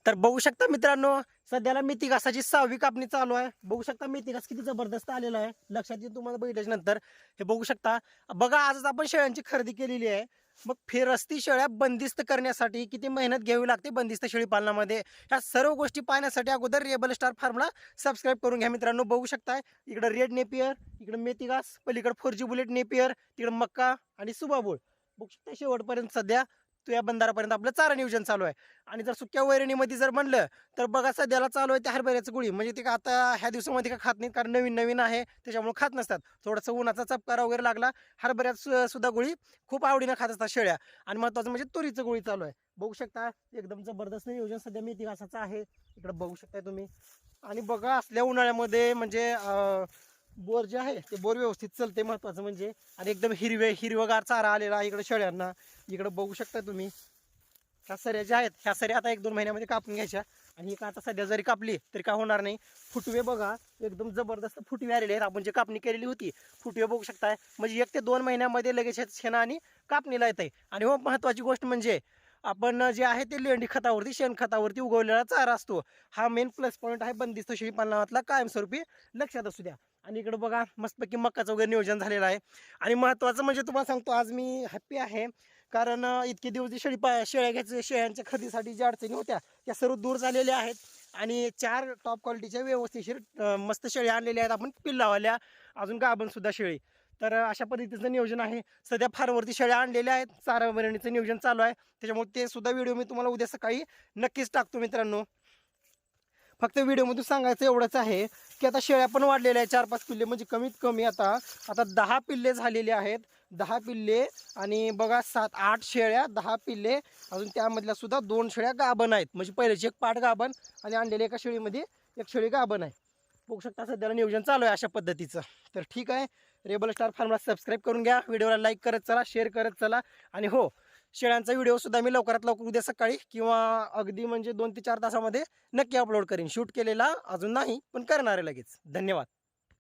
तर बघू शकता मित्रांनो, सध्याला मेथी घासाची 6वी कापणी चालू आहे. बघू शकता मेथी घास किती जबरदस्त आलेला आहे. लक्षात येईल तुम्हाला बघितल्याच्या नंतर. हे बघू शकता. बघा आजच आपण शेळ्यांची खरेदी केलेली आहे. मग फिरस्ती शेळ्या बंदिस्त करण्यासाठी किती मेहनत घ्यावी लागते बंदिस्त शेळी पालनामध्ये, ह्या सर्व गोष्टी पाहण्यासाठी अगोदर रेबल स्टार फार्मला सबस्क्राईब करून घ्या मित्रांनो. बघू शकताय इकडे रेड नेपियर, इकडे मेथी घास, पलीकडे 4G बुलेट नेपियर, तिकडे मक्का आणि सुबाबोळ. बघू शकता शेवटपर्यंत सध्या तुया बंधारापर्यंत आपलं चारा नियोजन चालू आहे. आणि जर सुक्या वैरणीमध्ये जर म्हणलं तर बघा सध्याला चालू आहे त्या हरभऱ्याचं गुळी. म्हणजे ते का आता ह्या दिवसामध्ये का खात नाहीत, कारण नवीन नवीन आहे त्याच्यामुळे खात नसतात. थोडंसं उन्हाचा चपकारा वगैरे लागला, हरभऱ्यात सुद्धा गुळी खूप आवडीनं खात असतात शेळ्या. आणि महत्त्वाचं म्हणजे तुरीचं गुळी चालू आहे. बघू शकता एकदम जबरदस्त नियोजन सध्या मेथी घासाचं आहे. इकडे बघू शकताय तुम्ही. आणि बघा असल्या उन्हाळ्यामध्ये म्हणजे बोर जे आहे ते बोर व्यवस्थित चलते महत्त्वाचं म्हणजे. आणि एकदम हिरवगार चारा आलेला आहे इकडे शेळ्यांना. इकडे बघू शकता तुम्ही ह्या सऱ्या ज्या आहेत ह्या सऱ्या आता 1-2 महिन्यामध्ये कापून घ्यायच्या. आणि एक आता सध्या जरी कापली तरी काय होणार नाही. फुटवे बघा एकदम जबरदस्त फुटवे आलेले आहेत. आपण जे कापणी केलेली होती फुटवे बघू शकताय. म्हणजे 1 ते 2 महिन्यामध्ये लगेच शेण आणि कापणीला येत आहे. आणि हो महत्त्वाची गोष्ट म्हणजे आपण जे आहे ते लेंडी खतावरती शेणखतावरती उगवलेला चारा असतो. हा मेन प्लस पॉईंट आहे बंदिस्त शेळी पालनातला कायमस्वरूपी लक्षात असू द्या. आणि इकडे बघा मस्तपैकी मक्काचं वगैरे नियोजन झालेलं आहे. आणि महत्त्वाचं म्हणजे तुम्हाला सांगतो आज मी हॅप्पी आहे, कारण इतके दिवस जे शेळ्या घ्यायचे शेळ्यांच्या खरेदीसाठी ज्या अडचणी होत्या त्या सर्व दूर झालेल्या आहेत. आणि 4 टॉप क्वालिटीच्या व्यवस्थिशीर मस्त शेळ्या आणलेल्या आहेत आपण पिल्लावाल्या, अजून गाभणसुद्धा शेळी. तर अशा पद्धतीचं नियोजन आहे. सध्या फार्मवरती शेळ्या आणलेल्या आहेत, चारा वैरणीचं नियोजन चालू आहे. त्याच्यामुळे ते सुद्धा व्हिडिओ मी तुम्हाला उद्या सकाळी नक्कीच टाकतो मित्रांनो. फक्त व्हिडिओमधून सांगायचं एवढंच आहे की आता शेळ्या पण वाढलेल्या आहेत 4-5 पिल्ले, म्हणजे कमीत कमी आता 10 पिल्ले झालेले आहेत. 10 पिल्ले आणि बघा 7-8 शेळ्या, 10 पिल्ले, अजून त्यामधल्या सुद्धा 2 शेळ्या गाभण आहेत. म्हणजे पहिल्याची एक पाठ गाभण आणि आणलेल्या एका शेळीमध्ये एक शेळी गाभण आहे. बघू शकता सध्याला नियोजन चालू आहे अशा पद्धतीचं. तर ठीक आहे, रेबल स्टार फार्मला सबस्क्राईब करून घ्या, व्हिडिओला लाईक करत चला, शेअर करत चला. आणि हो, शेळ्यांचा व्हिडिओ सुद्धा मी लवकरात लवकर उद्या सकाळी किंवा अगदी म्हणजे 2 ते 4 तासामध्ये नक्की अपलोड करीन. शूट केलेला अजून नाही पण करणार आहे लगेच. धन्यवाद.